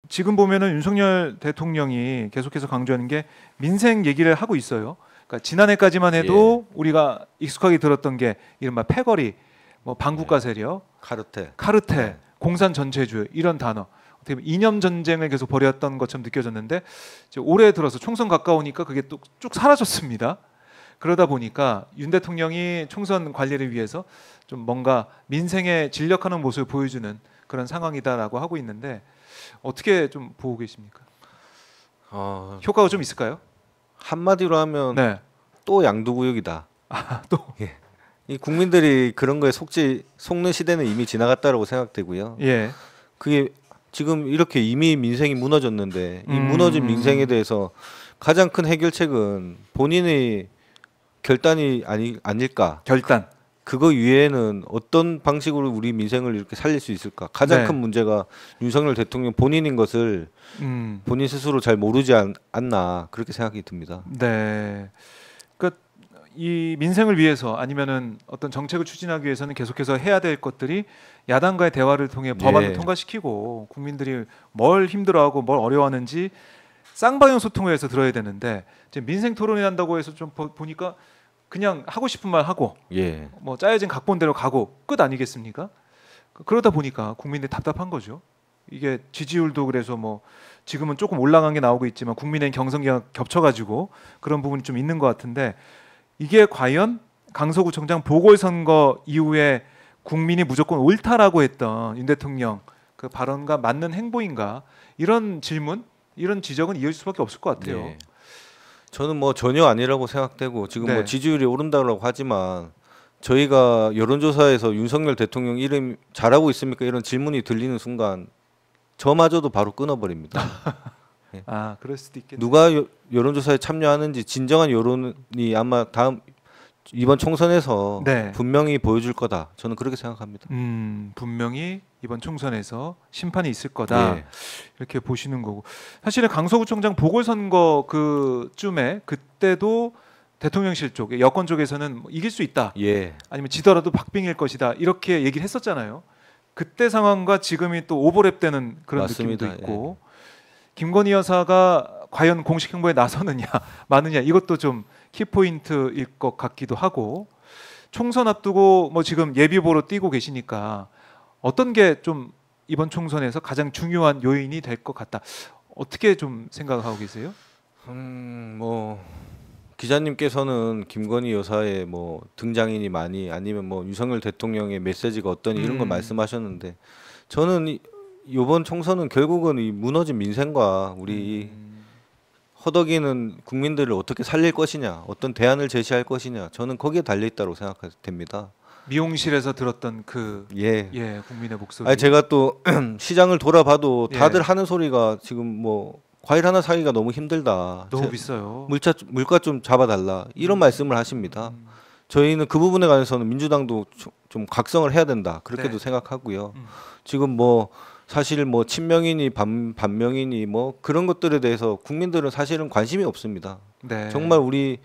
지금 보면은 윤석열 대통령이 계속해서 강조하는 게 민생 얘기를 하고 있어요. 그러니까 지난해까지만 해도 우리가 익숙하게 들었던 게 이른바 패거리, 뭐 반국가 세력, 카르텔, 공산 전체주의 이런 단어. 어떻게 보면 이념 전쟁을 계속 벌였던 것처럼 느껴졌는데 이제 올해 들어서 총선 가까우니까 그게 또 쭉 사라졌습니다. 그러다 보니까 윤 대통령이 총선 관리를 위해서 좀 뭔가 민생에 진력하는 모습을 보여주는 그런 상황이다라고 하고 있는데 어떻게 좀 보고 계십니까? 효과가 좀 있을까요? 한마디로 하면 네. 또 양두구역이다. 또 예. 이 국민들이 그런 거에 속는 시대는 이미 지나갔다라고 생각되고요. 예. 그게 지금 이렇게 이미 민생이 무너졌는데 이 무너진 민생에 대해서 가장 큰 해결책은 본인의 결단이 아닐까. 결단. 그거 위에는 어떤 방식으로 우리 민생을 이렇게 살릴 수 있을까? 가장 큰 문제가 윤석열 대통령 본인인 것을 본인 스스로 잘 모르지 않나 그렇게 생각이 듭니다. 네. 그러니까 이 민생을 위해서 아니면은 어떤 정책을 추진하기 위해서는 계속해서 해야 될 것들이 야당과의 대화를 통해 법안을 통과시키고 국민들이 뭘 힘들어하고 뭘 어려워하는지 쌍방향 소통을 해서 들어야 되는데 지금 민생 토론회 한다고 해서 좀 보니까 그냥 하고 싶은 말 하고 뭐 짜여진 각본대로 가고 끝 아니겠습니까? 그러다 보니까 국민들이 답답한 거죠. 이게 지지율도 그래서 뭐 지금은 조금 올라간 게 나오고 있지만 국민의 경선기가 겹쳐가지고 그런 부분이 좀 있는 것 같은데 이게 과연 강서구청장 보궐선거 이후에 국민이 무조건 옳다라고 했던 윤 대통령 그 발언과 맞는 행보인가 이런 질문, 이런 지적은 이어질 수밖에 없을 것 같아요. 네. 저는 뭐 전혀 아니라고 생각되고 지금 뭐 지지율이 오른다고 하지만 저희가 여론조사에서 윤석열 대통령 이름 잘하고 있습니까? 이런 질문이 들리는 순간 저마저도 바로 끊어버립니다. 예. 그럴 수도 있겠네요. 누가 여론조사에 참여하는지 진정한 여론이 아마 이번 총선에서 분명히 보여줄 거다. 저는 그렇게 생각합니다. 분명히 이번 총선에서 심판이 있을 거다. 이렇게 보시는 거고. 사실은 강서구청장 보궐선거 그쯤에 그때도 대통령실 쪽, 여권 쪽에서는 이길 수 있다. 아니면 지더라도 박빙일 것이다. 이렇게 얘기를 했었잖아요. 그때 상황과 지금이 또 오버랩되는 그런 느낌도 있고 김건희 여사가 과연 공식 행보에 나서느냐 마느냐 이것도 좀 키포인트일 것 같기도 하고 총선 앞두고 뭐 지금 예비후보로 뛰고 계시니까 어떤 게 좀 이번 총선에서 가장 중요한 요인이 될 것 같다. 어떻게 좀 생각하고 계세요? 뭐 기자님께서는 김건희 여사의 뭐 등장인이 많이 아니면 뭐 윤석열 대통령의 메시지가 어떠니 이런 걸 말씀하셨는데 저는 이번 총선은 결국은 이 무너진 민생과 우리 허덕이는 국민들을 어떻게 살릴 것이냐, 어떤 대안을 제시할 것이냐, 저는 거기에 달려 있다고 생각됩니다. 미용실에서 들었던 그 국민의 목소리. 제가 또 시장을 돌아봐도 다들 하는 소리가 지금 뭐 과일 하나 사기가 너무 힘들다. 너무 비싸요. 물가 좀 잡아달라. 이런 말씀을 하십니다. 저희는 그 부분에 관해서는 민주당도 좀 각성을 해야 된다. 그렇게도 생각하고요. 지금 뭐 사실 뭐 친명이니 반명이니 뭐 그런 것들에 대해서 국민들은 사실은 관심이 없습니다. 정말 우리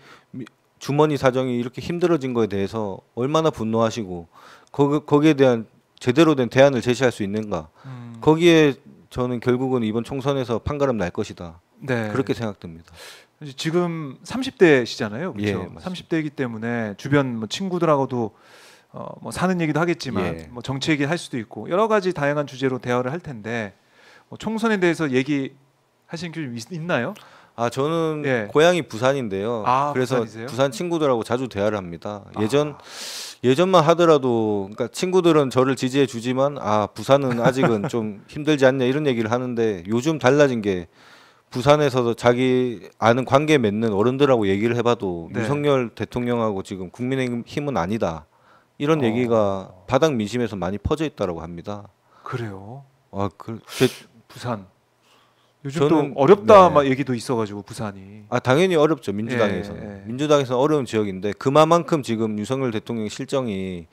주머니 사정이 이렇게 힘들어진 거에 대해서 얼마나 분노하시고 거기에 대한 제대로 된 대안을 제시할 수 있는가. 거기에 저는 결국은 이번 총선에서 판가름 날 것이다. 그렇게 생각됩니다. 지금 30대시잖아요. 그렇죠? 30대이기 때문에 주변 뭐 친구들하고도 뭐 사는 얘기도 하겠지만 뭐 정치 얘기 할 수도 있고 여러 가지 다양한 주제로 대화를 할 텐데 뭐 총선에 대해서 얘기하신 게 좀 있나요? 저는 고향이 부산인데요. 그래서 부산이세요? 부산 친구들하고 자주 대화를 합니다. 예전만 하더라도 그러니까 친구들은 저를 지지해 주지만 부산은 아직은 좀 힘들지 않냐 이런 얘기를 하는데 요즘 달라진 게 부산에서도 자기 아는 관계 맺는 어른들하고 얘기를 해봐도 윤석열 대통령하고 지금 국민의힘은 아니다. 이런 얘기가 바닥 민심에서 많이 퍼져 있다고 합니다. 그래요? 부산 요즘 저는 또 어렵다 막 얘기도 있어가지고 부산이. 당연히 어렵죠. 민주당에서는. 민주당에서는 어려운 지역인데 그만큼 지금 윤석열 대통령 실정이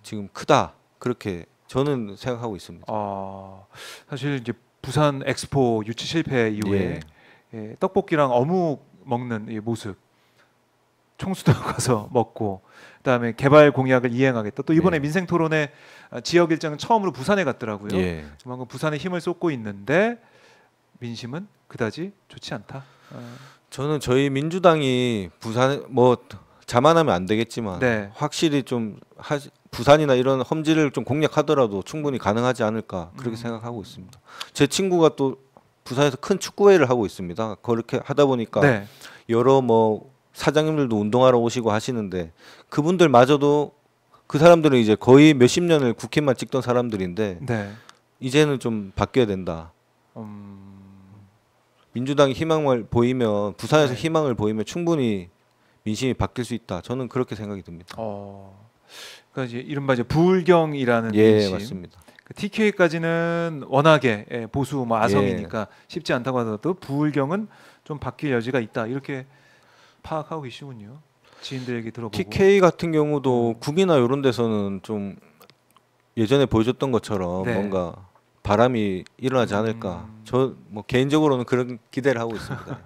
지금 크다. 그렇게 저는 생각하고 있습니다. 사실 이제 부산 엑스포 유치 실패 이후에 떡볶이랑 어묵 먹는 이 모습 총수도 가서 먹고 그다음에 개발 공약을 이행하겠다. 또 이번에 네. 민생 토론회 지역 일정은 처음으로 부산에 갔더라고요. 예. 그만큼 부산에 힘을 쏟고 있는데 민심은 그다지 좋지 않다. 저는 저희 민주당이 부산 뭐 자만하면 안 되겠지만 네. 확실히 좀 부산이나 이런 험지를 좀 공략하더라도 충분히 가능하지 않을까 그렇게 생각하고 있습니다. 제 친구가 또 부산에서 큰 축구회를 하고 있습니다. 그렇게 하다 보니까 네. 여러 뭐 사장님들도 운동하러 오시고 하시는데 그분들마저도 그 사람들은 이제 거의 몇십 년을 국회만 찍던 사람들인데 네. 이제는 좀 바뀌어야 된다. 음, 민주당이 희망을 보이면 부산에서 네. 희망을 보이면 충분히 민심이 바뀔 수 있다. 저는 그렇게 생각이 듭니다. 그러니까 이제 이른바 이제 부울경이라는 예, 민심. 맞습니다. TK까지는 워낙에 보수 뭐 아성이니까 쉽지 않다고 하더라도 부울경은 좀 바뀔 여지가 있다. 이렇게 파악하고 계시군요. 지인들 얘기 들어보고. TK 같은 경우도 국이나 이런 데서는 좀 예전에 보여줬던 것처럼 네. 뭔가 바람이 일어나지 않을까. 저 뭐 개인적으로는 그런 기대를 하고 있습니다.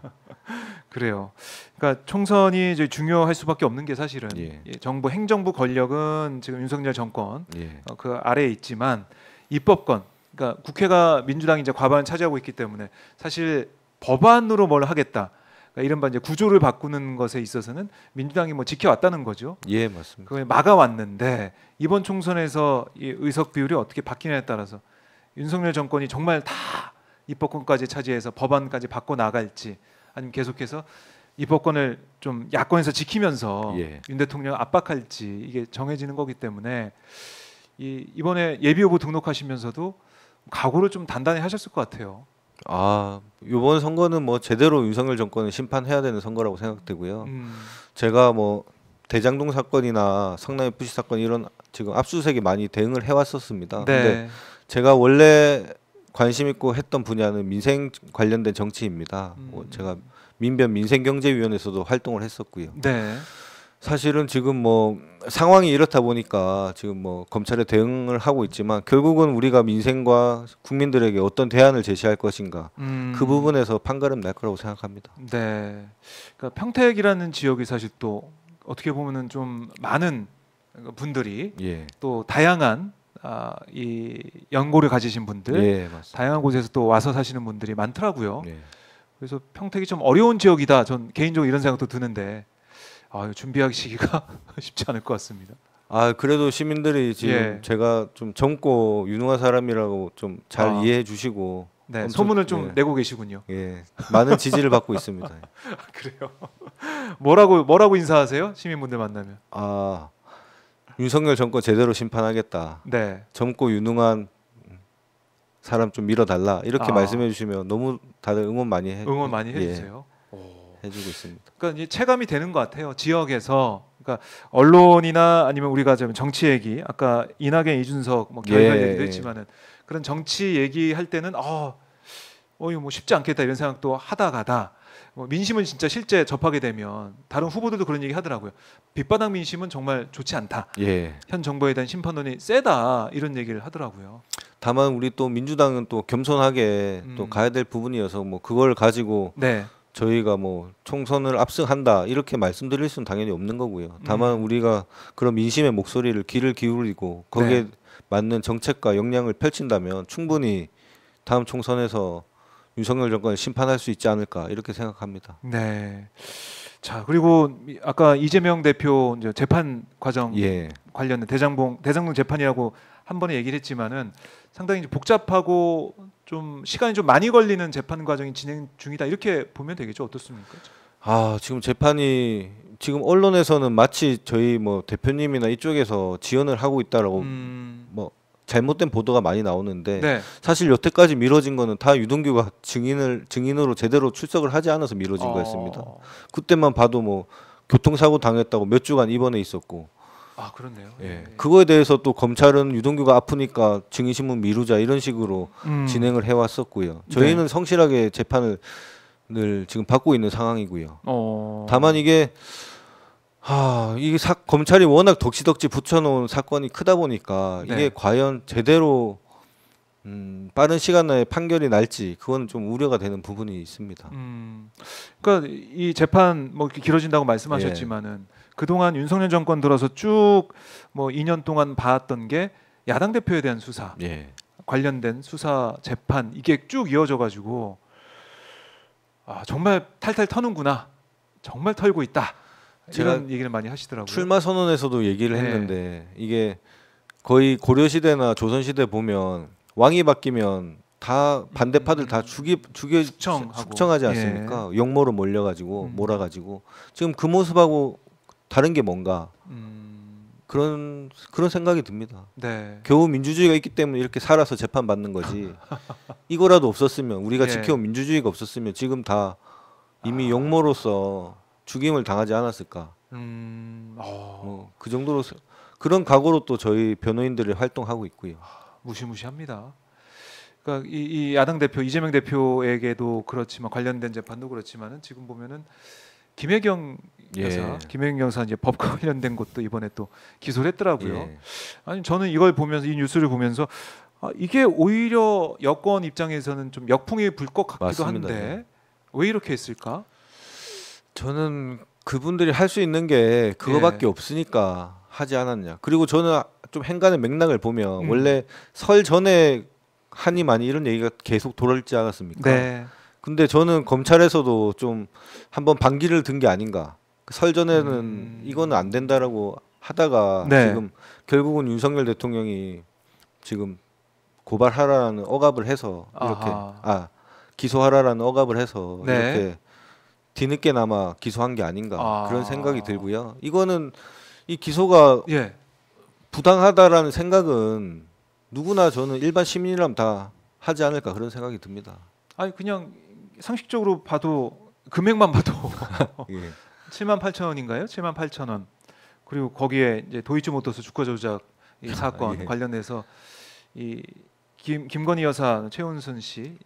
그래요. 그러니까 총선이 이제 중요할 수밖에 없는 게 사실은 예. 정부 행정부 권력은 지금 윤석열 정권 예. 그 아래에 있지만 입법권, 그러니까 국회가 민주당이 이제 과반을 차지하고 있기 때문에 사실 법안으로 뭘 하겠다. 그러니까 이른바 이제 구조를 바꾸는 것에 있어서는 민주당이 뭐 지켜왔다는 거죠. 예, 맞습니다. 그걸 막아왔는데 이번 총선에서 이 의석 비율이 어떻게 바뀌냐에 따라서 윤석열 정권이 정말 다 입법권까지 차지해서 법안까지 바꿔 나갈지 아니면 계속해서 입법권을 좀 야권에서 지키면서 예. 윤 대통령 압박할지 이게 정해지는 거기 때문에 이번에 예비후보 등록하시면서도 각오를 좀 단단히 하셨을 것 같아요. 아, 이번 선거는 뭐 제대로 윤석열 정권을 심판해야 되는 선거라고 생각되고요. 음, 제가 뭐 대장동 사건이나 성남 FC 사건 이런 지금 압수수색에 많이 대응을 해왔었습니다. 근데 네. 제가 원래 관심 있고 했던 분야는 민생 관련된 정치입니다. 제가 민변 민생경제위원회에서도 활동을 했었고요. 네. 사실은 지금 뭐 상황이 이렇다 보니까 지금 뭐 검찰에 대응을 하고 있지만 결국은 우리가 민생과 국민들에게 어떤 대안을 제시할 것인가 그 부분에서 판가름 날 거라고 생각합니다. 네. 그러니까 평택이라는 지역이 사실 또 어떻게 보면은 좀 많은 분들이 예, 또 다양한 이 연고를 가지신 분들, 예, 맞습니다. 다양한 곳에서 또 와서 사시는 분들이 많더라고요. 예. 그래서 평택이 좀 어려운 지역이다. 전 개인적으로 이런 생각도 드는데 준비하기가 쉽지 않을 것 같습니다. 아, 그래도 시민들이 지금 예. 제가 좀 젊고 유능한 사람이라고 좀 잘 이해해 주시고 네, 엄청- 소문을 좀 예. 내고 계시군요. 예, 많은 지지를 받고 있습니다. 그래요. 뭐라고 인사하세요? 시민분들 만나면. 아, 윤석열 정권 제대로 심판하겠다. 네. 젊고 유능한 사람 좀 밀어달라 이렇게 아. 말씀해 주시면 너무 다들 응원 많이 응원 많이 예, 해주세요. 해주고 있습니다. 그러니까 이제 체감이 되는 것 같아요. 지역에서 그러니까 언론이나 아니면 우리가 좀 정치 얘기 아까 이낙연 이준석 뭐 결별 예, 얘기도 예. 했지만은 그런 정치 얘기할 때는 이거 뭐 쉽지 않겠다 이런 생각도 하다가다 뭐 민심은 진짜 실제 접하게 되면 다른 후보들도 그런 얘기 하더라고요. 밑바닥 민심은 정말 좋지 않다. 예. 현 정부에 대한 심판론이 세다 이런 얘기를 하더라고요. 다만 우리 또 민주당은 또 겸손하게 또 가야 될 부분이어서 뭐 그걸 가지고 네. 저희가 뭐 총선을 압승한다 이렇게 말씀드릴 수는 당연히 없는 거고요. 다만 우리가 그런 민심의 목소리를 귀를 기울이고 거기에 네. 맞는 정책과 역량을 펼친다면 충분히 다음 총선에서 윤석열 정권을 심판할 수 있지 않을까 이렇게 생각합니다. 네. 자 그리고 아까 이재명 대표 이제 재판 과정 예, 관련된 대장동 재판이라고 한 번에 얘기를 했지만은 상당히 이제 복잡하고 좀 시간이 좀 많이 걸리는 재판 과정이 진행 중이다 이렇게 보면 되겠죠. 어떻습니까? 아 지금 재판이 지금 언론에서는 마치 저희 뭐 대표님이나 이쪽에서 지원을 하고 있다라고 뭐 잘못된 보도가 많이 나오는데 네. 사실 여태까지 미뤄진 거는 다 유동규가 증인으로 제대로 출석을 하지 않아서 미뤄진 거였습니다. 그때만 봐도 뭐 교통사고 당했다고 몇 주간 입원해 있었고 그렇네요. 예. 그거에 대해서 또 검찰은 유동규가 아프니까 증인신문 미루자 이런 식으로 진행을 해왔었고요. 저희는 성실하게 재판을 늘 지금 받고 있는 상황이고요. 다만 이게 검찰이 워낙 덕지덕지 붙여놓은 사건이 크다 보니까 네. 이게 과연 제대로 빠른 시간 내에 판결이 날지 그건 좀 우려가 되는 부분이 있습니다. 그러니까 이 재판 뭐 이렇게 길어진다고 말씀하셨지만은 그동안 윤석열 정권 들어서 쭉 뭐 2년 동안 봐왔던 게 야당 대표에 대한 수사, 예. 관련된 수사 재판 이게 쭉 이어져 가지고 아, 정말 탈탈 터는구나. 정말 털고 있다. 이런 얘기를 많이 하시더라고요. 출마 선언에서도 얘기를 네. 했는데 이게 거의 고려 시대나 조선 시대 보면 왕이 바뀌면 다 반대파들 다 숙청하지 않습니까? 역모로 몰려가지고 몰아가지고 지금 그 모습하고 다른 게 뭔가 그런 생각이 듭니다. 네. 겨우 민주주의가 있기 때문에 이렇게 살아서 재판 받는 거지. 이거라도 없었으면 우리가 예. 지켜온 민주주의가 없었으면 지금 다 이미 역모로서 죽임을 당하지 않았을까. 그 정도로 그런 각오로 또 저희 변호인들이 활동하고 있고요. 무시무시합니다. 그러니까 이 야당 대표 이재명 대표에게도 그렇지만 관련된 재판도 그렇지만은 지금 보면은 김혜경 여사, 김혜경 여사 이제 법과 관련된 것도 이번에 또 기소를 했더라고요. 예. 아니 저는 이걸 보면서 이 뉴스를 보면서 아, 이게 오히려 여권 입장에서는 좀 역풍이 불 것 같기도 맞습니다. 한데 왜 이렇게 했을까? 저는 그분들이 할 수 있는 게 그거밖에 없으니까 하지 않았냐. 그리고 저는 좀 행간의 맥락을 보면 원래 설 전에 하니 많이 이런 얘기가 계속 돌았지 않았습니까? 네. 근데 저는 검찰에서도 좀 한번 반기를 든 게 아닌가. 설 전에는 이거는 안 된다라고 하다가 지금 결국은 윤석열 대통령이 지금 고발하라는 억압을 해서 이렇게 기소하라라는 억압을 해서 이렇게 뒤늦게나마 기소한 게 아닌가 그런 생각이 들고요. 이거는 이 기소가 부당하다라는 생각은 누구나 저는 일반 시민이라면 다 하지 않을까 그런 생각이 듭니다. 아니 그냥 상식적으로 봐도 금액만 봐도 78,000원인가요? 78,000원. 그리고 거기에 이제 도이치모터스 주가 조작 이 사건 관련해서 이 김건희 여사 최은순 씨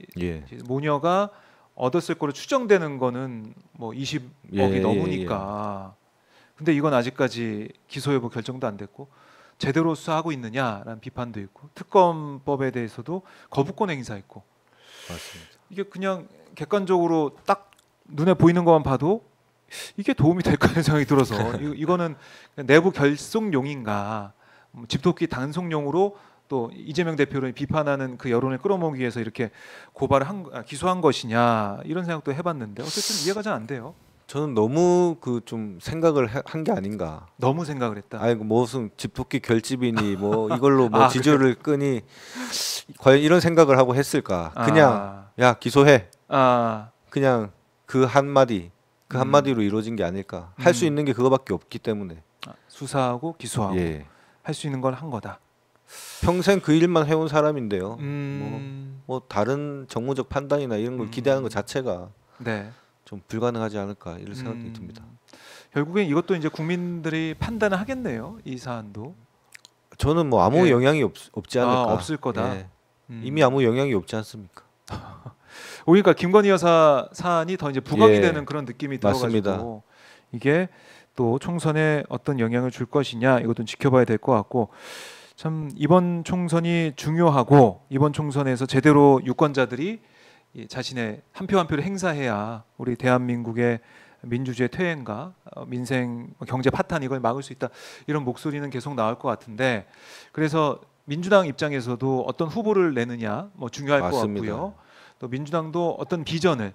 모녀가 얻었을 거로 추정되는 거는 뭐 20억이 넘으니까. 근데 이건 아직까지 기소 여부 결정도 안 됐고 제대로 수사하고 있느냐라는 비판도 있고 특검법에 대해서도 거부권 행사했고. 맞습니다. 이게 그냥 객관적으로 딱 눈에 보이는 것만 봐도 이게 도움이 될까 하는 생각이 들어서 이거는 내부 결속용인가 집토끼 단속용으로 또 이재명 대표를 비판하는 그 여론을 끌어모으기 위해서 이렇게 기소한 것이냐 이런 생각도 해봤는데 어쨌든 이해가 잘 안 돼요. 저는 너무 그 좀 생각을 한 게 아닌가. 너무 생각을 했다. 아이고 무슨 집토끼 결집이니 뭐 이걸로 뭐 지조를 끄니 과연 이런 생각을 하고 했을까? 그냥 야 기소해. 그냥 그 한마디로 이루어진 게 아닐까. 할 수 있는 게 그거밖에 없기 때문에 수사하고 기소하고 할 수 있는 걸 한 거다. 평생 그 일만 해온 사람인데요. 뭐 다른 정무적 판단이나 이런 걸 기대하는 것 자체가 좀 불가능하지 않을까 이런 생각이 듭니다. 결국엔 이것도 이제 국민들이 판단을 하겠네요. 이 사안도. 저는 뭐 아무 영향이 없지 않을까. 없을 거다. 이미 아무 영향이 없지 않습니까? 그러니까 김건희 여사 사안이 더 이제 부각이 되는 그런 느낌이 들어가지고 이게 또 총선에 어떤 영향을 줄 것이냐 이것도 지켜봐야 될 것 같고 참 이번 총선이 중요하고 이번 총선에서 제대로 유권자들이 자신의 한 표 한 표를 행사해야 우리 대한민국의 민주주의 퇴행과 민생 경제 파탄 이걸 막을 수 있다 이런 목소리는 계속 나올 것 같은데 그래서 민주당 입장에서도 어떤 후보를 내느냐 뭐 중요할 것 같고요. 또 민주당도 어떤 비전을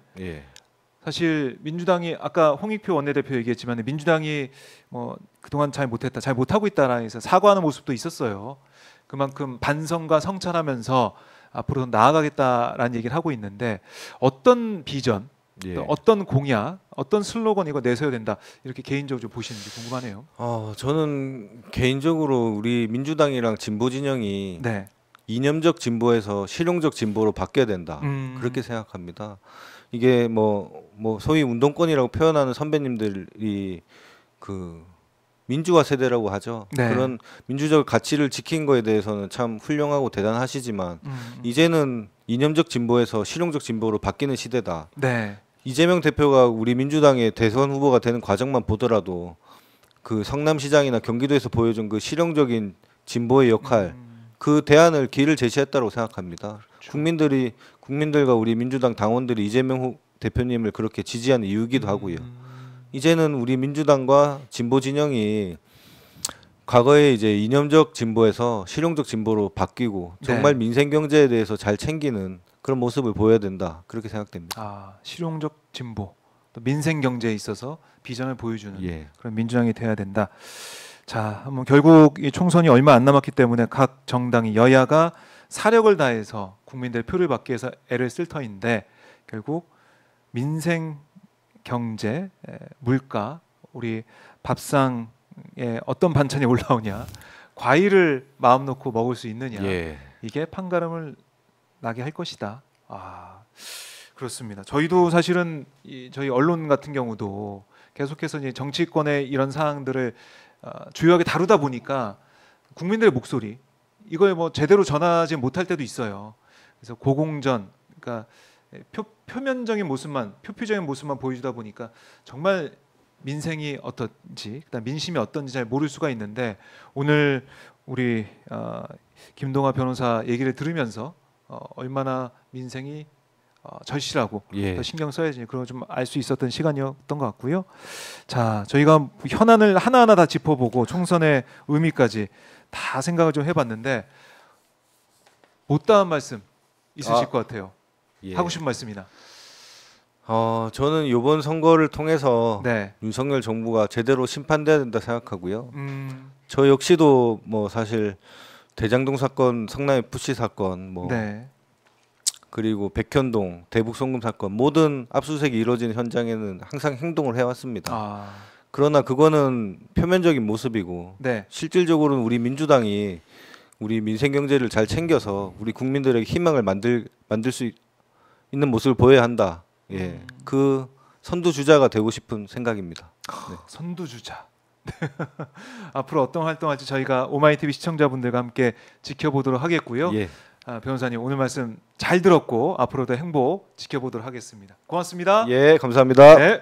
사실 민주당이 아까 홍익표 원내대표 얘기했지만 민주당이 뭐 그동안 잘 못했다, 잘 못하고 있다라는 해서 사과하는 모습도 있었어요. 그만큼 반성과 성찰하면서 앞으로 나아가겠다라는 얘기를 하고 있는데 어떤 비전, 또 어떤 공약, 어떤 슬로건 이거 내세워야 된다 이렇게 개인적으로 좀 보시는지 궁금하네요. 저는 개인적으로 우리 민주당이랑 진보 진영이 이념적 진보에서 실용적 진보로 바뀌어야 된다 그렇게 생각합니다. 이게 뭐 소위 운동권이라고 표현하는 선배님들이 그 민주화 세대라고 하죠. 그런 민주적 가치를 지킨 거에 대해서는 참 훌륭하고 대단하시지만 이제는 이념적 진보에서 실용적 진보로 바뀌는 시대다. 이재명 대표가 우리 민주당의 대선 후보가 되는 과정만 보더라도 그 성남시장이나 경기도에서 보여준 그 실용적인 진보의 역할 그 대안을 길을 제시했다고 생각합니다. 그렇죠. 국민들과 우리 민주당 당원들이 이재명 대표님을 그렇게 지지하는 이유기도 하고요. 이제는 우리 민주당과 진보 진영이 과거에 이제 이념적 진보에서 실용적 진보로 바뀌고 정말 네. 민생 경제에 대해서 잘 챙기는 그런 모습을 보여야 된다. 그렇게 생각됩니다. 아, 실용적 진보, 또 민생 경제에 있어서 비전을 보여주는 예. 그런 민주당이 돼야 된다. 자, 한번 결국 이 총선이 얼마 안 남았기 때문에 각 정당이 여야가 사력을 다해서 국민들의 표를 받기 위해서 애를 쓸 터인데 결국 민생 경제, 물가, 우리 밥상에 어떤 반찬이 올라오냐, 과일을 마음 놓고 먹을 수 있느냐, 예. 이게 판가름을 나게 할 것이다. 아, 그렇습니다. 저희도 사실은 저희 언론 같은 경우도 계속해서 이제 정치권의 이런 사항들을 주요하게 다루다 보니까 국민들의 목소리 이걸 뭐 제대로 전하지 못할 때도 있어요. 그래서 고공전, 그러니까 표면적인 모습만, 표피적인 모습만 보여주다 보니까 정말 민생이 어떤지, 그다음 민심이 어떤지 잘 모를 수가 있는데 오늘 우리 김동아 변호사 얘기를 들으면서 얼마나 민생이 절실하고 예. 더 신경 써야지 그런 좀 알 수 있었던 시간이었던 것 같고요. 자, 저희가 현안을 하나하나 다 짚어보고 총선의 의미까지 다 생각을 좀 해봤는데 못다한 말씀 있으실 것 같아요. 예. 하고 싶은 말씀이나. 저는 이번 선거를 통해서 네. 윤석열 정부가 제대로 심판돼야 된다 생각하고요. 음, 저 역시도 뭐 사실 대장동 사건, 성남 FC 사건, 뭐 네. 그리고 백현동 대북 송금 사건 모든 압수수색이 이루어지는 현장에는 항상 행동을 해왔습니다. 아, 그러나 그거는 표면적인 모습이고 네. 실질적으로는 우리 민주당이 우리 민생 경제를 잘 챙겨서 우리 국민들에게 희망을 만들 수 있는 모습을 보여야 한다. 예, 그 선두 주자가 되고 싶은 생각입니다. 네. 선두주자. 앞으로 어떤 활동할지 저희가 오마이TV 시청자분들과 함께 지켜보도록 하겠고요. 예. 변호사님 오늘 말씀 잘 들었고 앞으로도 행보 지켜보도록 하겠습니다. 고맙습니다. 예, 감사합니다. 네.